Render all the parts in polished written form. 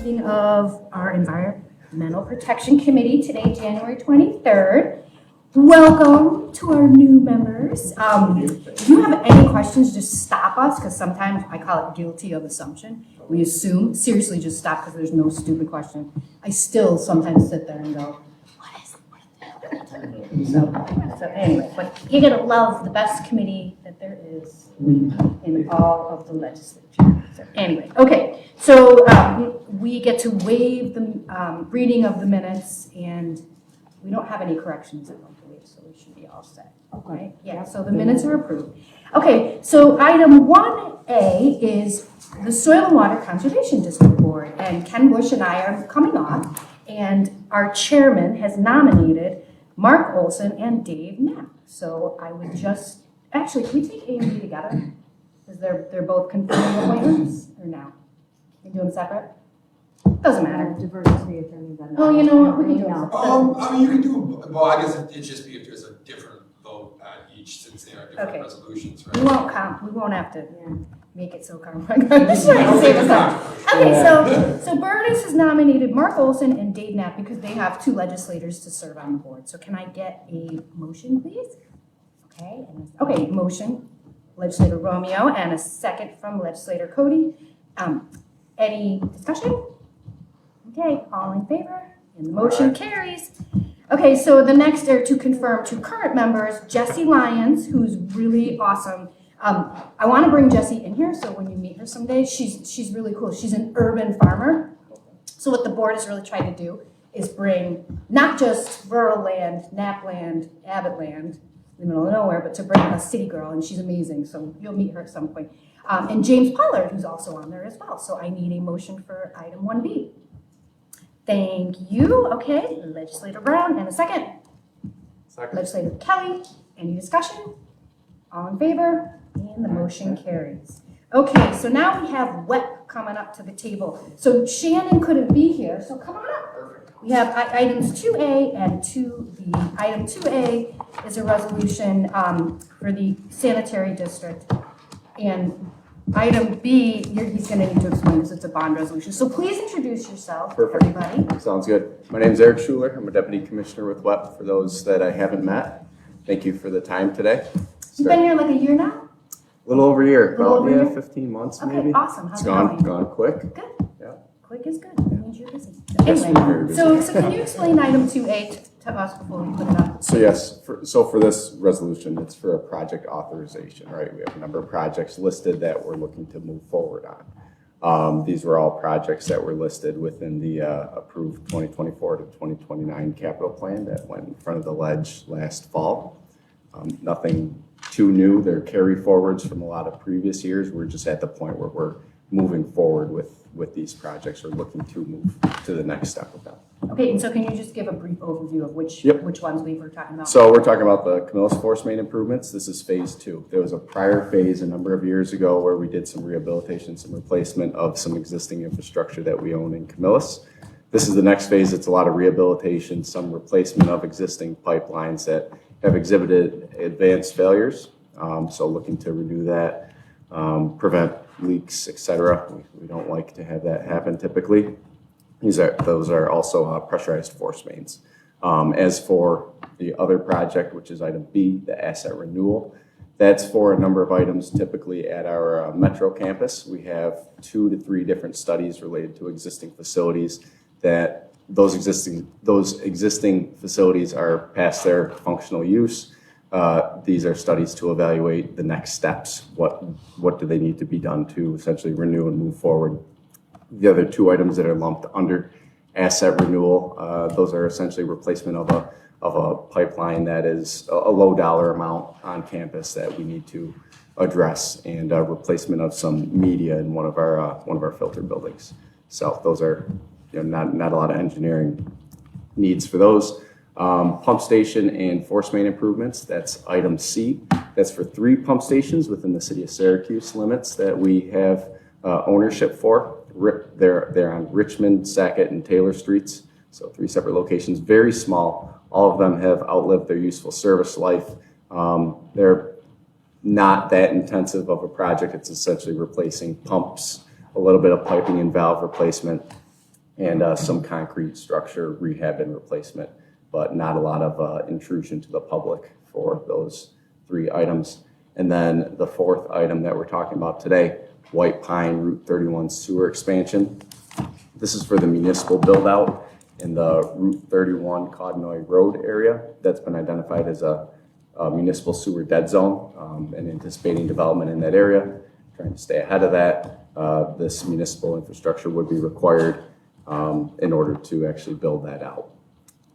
Meeting of our Environmental Protection Committee today, January 23rd. Welcome to our new members. If you have any questions, just stop us, because sometimes I call it guilty of assumption. We assume. Seriously, just stop, because there's no stupid question. I still sometimes sit there and go, what is it? So anyway, but you're going to love the best committee that there is in all of the legislature. So anyway, okay, so we get to waive the reading of the minutes, and we don't have any corrections, I don't believe, so we should be all set. Okay, yeah, so the minutes are approved. Okay, so item 1A is the Soil and Water Conservation District Board, and Ken Bush and I are coming on, and our chairman has nominated Mark Olson and Dave Knapp. So I would just, actually, can we take A and B together? Because they're both confirming appointments, or no? Can you do them separate? Doesn't matter. Diversity attorney. Oh, you know what, we can do them separate. I mean, you can do, well, I guess it'd just be if there's a different vote at each, since they are different resolutions, right? We won't have to make it so complex. I'm just trying to save us time. Okay, so Burtis has nominated Mark Olson and Dave Knapp because they have two legislators to serve on the board. So can I get a motion, please? Okay, motion, Legislator Romeo, and a second from Legislator Cody. Any discussion? Okay, all in favor? And the motion carries. Okay, so the next are to confirm two current members, Jessie Lyons, who's really awesome. I want to bring Jessie in here, so when you meet her someday, she's really cool. She's an urban farmer. So what the board has really tried to do is bring not just rural land, Knapp land, Abbott land, in the middle of nowhere, but to bring a city girl, and she's amazing, so you'll meet her at some point. And James Pollard, who's also on there as well. So I need a motion for item 1B. Thank you. Okay, Legislator Brown, and a second. Second. Legislator Kelly, any discussion? All in favor? And the motion carries. Okay, so now we have WEP coming up to the table. So Shannon couldn't be here, so come on up. We have items 2A and 2B. Item 2A is a resolution for the sanitary district. And item B, he's going to need to explain this. It's a bond resolution. So please introduce yourself, everybody. Sounds good. My name is Eric Schuler. I'm a deputy commissioner with WEP. For those that I haven't met, thank you for the time today. You've been here like a year now? A little over a year. About 15 months okay, maybe. Awesome. How's it's it going? gone quick. Good. Yeah. Quick is good. That means you're busy. Anyway, so can you explain item 2A to us before we put it up? So yes, for this resolution, it's for a project authorization, right? We have a number of projects listed that we're looking to move forward on. These were all projects that were listed within the approved 2024 to 2029 capital plan that went in front of the ledge last fall. Nothing too new. They're carry forwards from a lot of previous years. We're just at the point where we're moving forward with these projects or looking to move to the next step with them. Okay, and so can you just give a brief overview of which ones we were talking about? So we're talking about the Camillus Force Main improvements. This is phase 2. There was a prior phase a number of years ago where we did some rehabilitation, some replacement of some existing infrastructure that we own in Camillus. This is the next phase. It's a lot of rehabilitation, some replacement of existing pipelines that have exhibited advanced failures. So looking to renew that, prevent leaks, etc. We don't like to have that happen typically. Those are also pressurized force mains. As for the other project, which is item B, the asset renewal, that's for a number of items typically at our Metro campus. We have 2 to 3 different studies related to existing facilities that those existing facilities are past their functional use. These are studies to evaluate the next steps. What do they need to be done to essentially renew and move forward? The other 2 items that are lumped under asset renewal, those are essentially replacement of a pipeline that is a low dollar amount on campus that we need to address, and replacement of some media in one of our filter buildings. So those are not a lot of engineering needs for those. Pump station and force main improvements, that's item C. That's for 3 pump stations within the city of Syracuse limits that we have ownership for. They're on Richmond, Sackett, and Taylor Streets, so 3 separate locations, very small. All of them have outlived their useful service life. They're not that intensive of a project. It's essentially replacing pumps, a little bit of piping and valve replacement. and some concrete structure rehab and replacement, but not a lot of intrusion to the public for those 3 items. And then the 4th item that we're talking about today, White Pine Route 31 sewer expansion. This is for the municipal build out in the Route 31 Codnoy Road area that's been identified as a municipal sewer dead zone, and anticipating development in that area, trying to stay ahead of that. This municipal infrastructure would be required in order to actually build that out.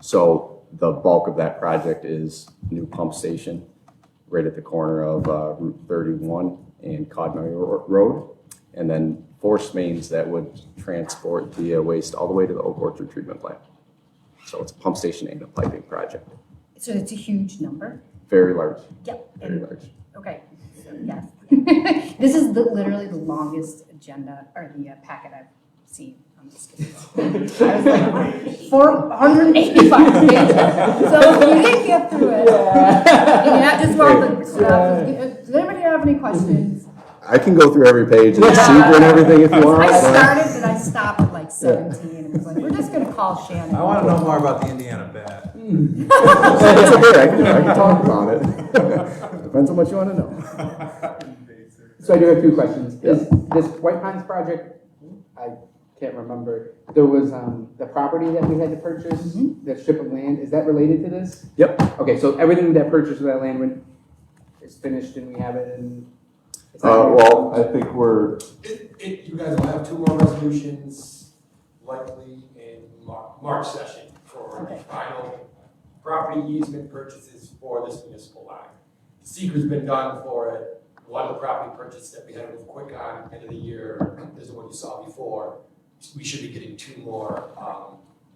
So the bulk of that project is new pump station right at the corner of Route 31 and Codnoy Road, and then force mains that would transport the waste all the way to the Oak Orchard treatment plant. So it's a pump station and a piping project. So it's a huge number? Very large. Yep. Very large. Okay, so yes. This is literally the longest agenda, or the packet I've seen. I'm just kidding. I was like, 485 pages. So if you didn't get through it, yeah, just welcome. Does anybody have any questions? I can go through every page and secret and everything if you want. I started and I stopped at like 17 and was like, we're just gonna call Shannon. I want to know more about the Indiana bat. It's okay, I can talk about it. Depends on what you want to know. So I do have 2 questions. Yeah. Is this White Pines project, I can't remember, there was the property that we had to purchase, that strip of land, is that related to this? Yep. Okay, so everything that purchased of that land is finished and we have it in? Well, I think we're, You guys will have 2 more resolutions likely in March session for the final property easement purchases for this municipal line. The seeker's been done for it. One of the property purchases that we had with quick on end of the year is the one you saw before. We should be getting 2 more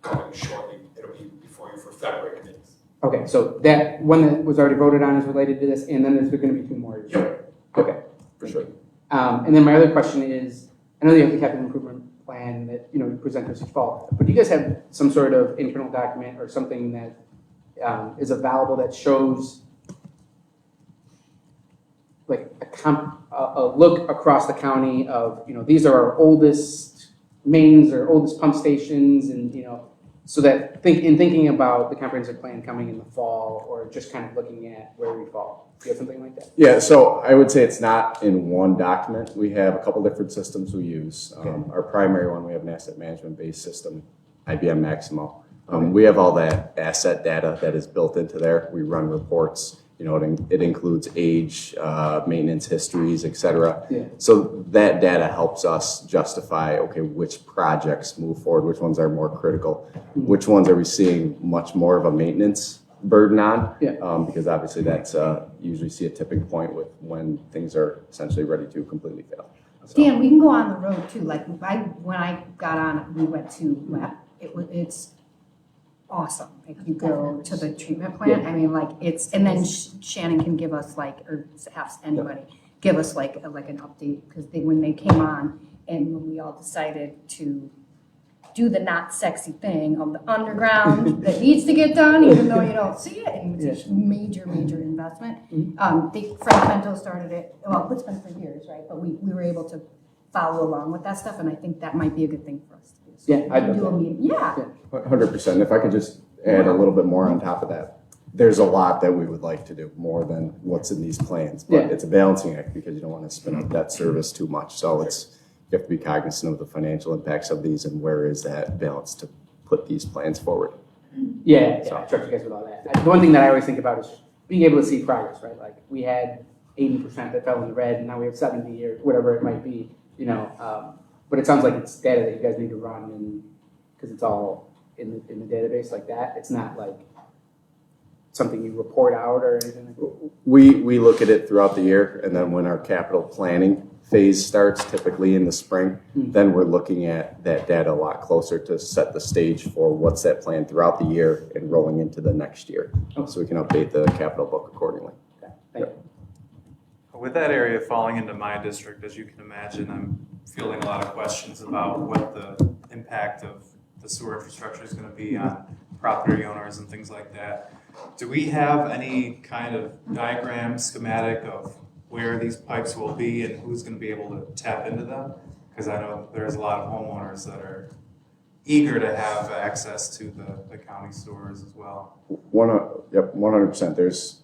coming shortly. It'll be before you for February committees. Okay, so that one that was already voted on is related to this, and then there's going to be 2 more. Yep. Okay. for sure. And then my other question is, I know you have the capital improvement plan that you present us each fall, but do you guys have some sort of internal document or something that is available that shows like a look across the county of these are our oldest mains or oldest pump stations, and so that thinking about the comprehensive plan coming in the fall, or just kind of looking at where we fall. Do you have something like that? Yeah, so I would say it's not in one document. We have a couple different systems we use. Our primary one, we have an asset management-based system, IBM Maximo. We have all that asset data that is built into there. We run reports. It includes age, maintenance histories, et cetera. Yeah. So that data helps us justify, okay, which projects move forward, which ones are more critical, which ones are we seeing much more of a maintenance burden on? Yeah. Because obviously that's usually see a tipping point with when things are essentially ready to completely fail. So. Dan, we can go on the road too. Like when I got on, we went to WEP. It's awesome. Like you go to the treatment plant. I mean, like and then Shannon can give us or ask anybody, give us like an update, because when they came on and when we all decided to do the not sexy thing of the underground that needs to get done, even though you don't see it, and it's a major investment. Frank Bento started it. Well, it's been for years, right? But we were able to follow along with that stuff, and I think that might be a good thing for us to do. So Yeah, I'd do a meeting. Yeah. 100%. If I could just add a little bit more on top of that. There's a lot that we would like to do more than what's in these plans, but it's a balancing act because you don't want to spin up debt service too much. So you have to be cognizant of the financial impacts of these and where is that balance to put these plans forward. Yeah, I trust you guys with all that. The one thing that I always think about is being able to see progress, right? Like we had 80% that fell in the red, and now we have 70 or whatever it might be, But it sounds like it's data that you guys need to run, and because it's all in the database like that. It's not like something you report out or anything like that. We look at it throughout the year, and then when our capital planning phase starts, typically in the spring, then we're looking at that data a lot closer to set the stage for what's that plan throughout the year and rolling into the next year, so we can update the capital book accordingly. Okay, thank you. With that area falling into my district, as you can imagine, I'm fielding a lot of questions about what the impact of the sewer infrastructure is going to be on property owners and things like that. Do we have any kind of diagram, schematic of where these pipes will be and who's going to be able to tap into them? Because I know there's a lot of homeowners that are eager to have access to the county sewers as well. 100%.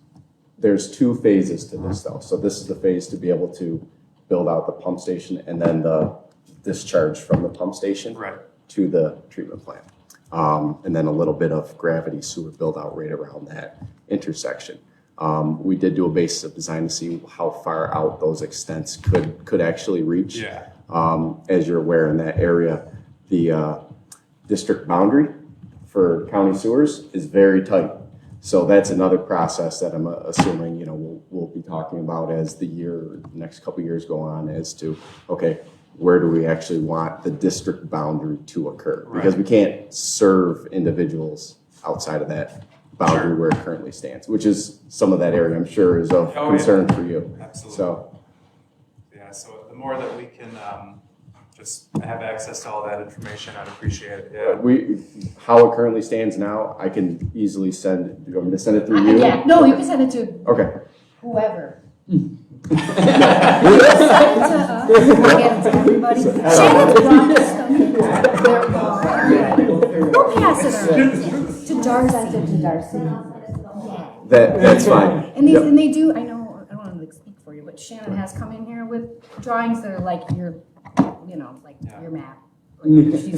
There's two phases to this though. So this is the phase to be able to build out the pump station and then the discharge from the pump station Right. to the treatment plant. And then a little bit of gravity sewer build out right around that intersection. We did do a basis of design to see how far out those extents could actually reach. Yeah. As you're aware, in that area, the district boundary for county sewers is very tight. So that's another process that I'm assuming, we'll be talking about as the next couple of years go on as to, okay, where do we actually want the district boundary to occur? Because we can't serve individuals outside of that boundary where it currently stands, which is some of that area I'm sure is of concern for you. Absolutely. So, yeah, so the more that we can just have access to all that information, I'd appreciate it. Yeah. how it currently stands now, I can easily send, do you want me to send it through you? Yeah, no, you can send it to Okay. whoever. Send it to us, we'll get it to everybody. Shannon's brought this stuff in. We'll pass it on to Darcy. Yeah. That's fine. And Yep. they do, I know, I don't want to speak for you, but Shannon has come in here with drawings that are like your, your map. Like she's,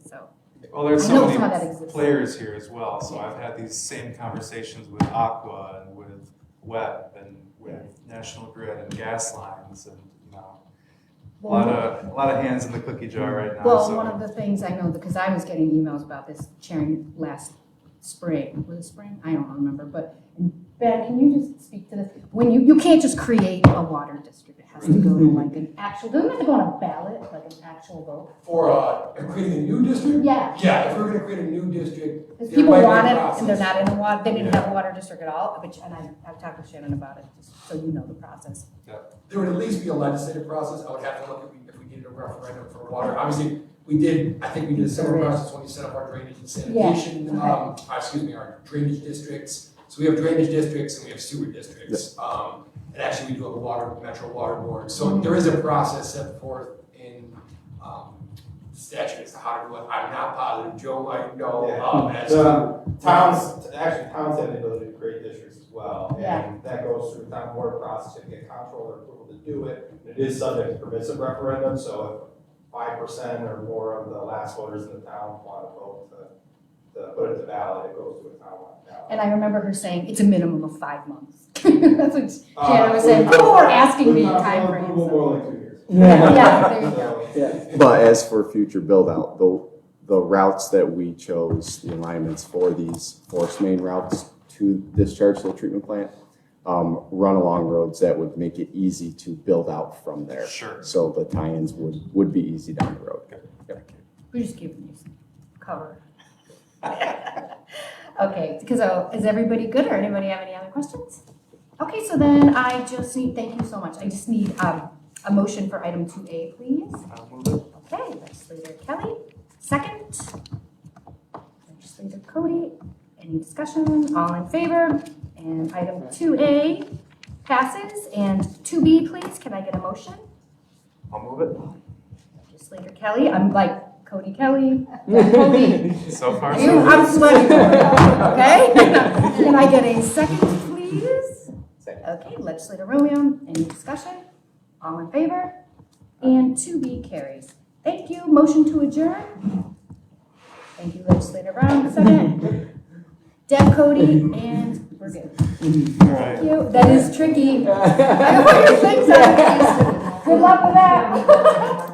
so. Well, there's I know so some of that many exists. players here as well, so Yeah. I've had these same conversations with Aqua and with WEP and with National Grid and gas lines and, a lot of hands in the cookie jar right now. Well, so. one of the things I know, because I was getting emails about this sharing last spring, was it spring? I don't remember, but Ben, can you just speak to this? When you can't just create a water district, it has to go to like an actual, doesn't it have to go on a ballot, like an actual vote? For creating a new district? Yeah, Yeah, if we're gonna create a new district. because there people might be a want it, process. and they're not in a water, they didn't have a water district at all, and I've talked with Shannon about it, just so you know the process. There would at least be a legislative process. I would have to look if we did a referendum for water. Obviously, I think we did a similar process when we set up our drainage and sanitation, our drainage districts. So we have drainage districts and we have sewer districts. And actually we do have a metro water board. So there is a process set forth in statute as to how to do it. I'm not positive. Joe might know as to. Towns have the ability to create districts as well. Yeah. And that goes through the town board process to get comptroller approval to do it. It is subject to permissive referendum, so if 5% or more of the last voters in the town want to vote to put it to ballot, it goes to a townwide ballot. And I remember her saying, it's a minimum of 5 months. That's what Shannon was saying, people were asking me time frames. More like 2 years. Yeah, there you go. Yeah. But as for future build out, the routes that we chose, the alignments for these force main routes to discharge to the treatment plant, run along roads that would make it easy to build out from there. Sure. So the tie-ins would be easy down the road. We're just giving you some cover. Okay, because is everybody good or anybody have any other questions? Okay, so then I just need, thank you so much. I just need a motion for item 2A, please. I'll move it. Okay, Legislator Kelly, second. Legislator Cody, any discussion? All in favor? And item 2A passes. And 2B, please, can I get a motion? I'll move it. Legislator Kelly, I'm like Cody Kelly, Cody. So far, so I'm good. sweating for you, okay? Can I get a second, please? Second. Okay, Legislator Romeo, any discussion? All in favor? And 2B carries. Thank you. Motion to adjourn? Thank you, Legislator Brown, second. Deb, Cody, and we're good. All right. Thank you. That is tricky. I put your things on. Good luck with that.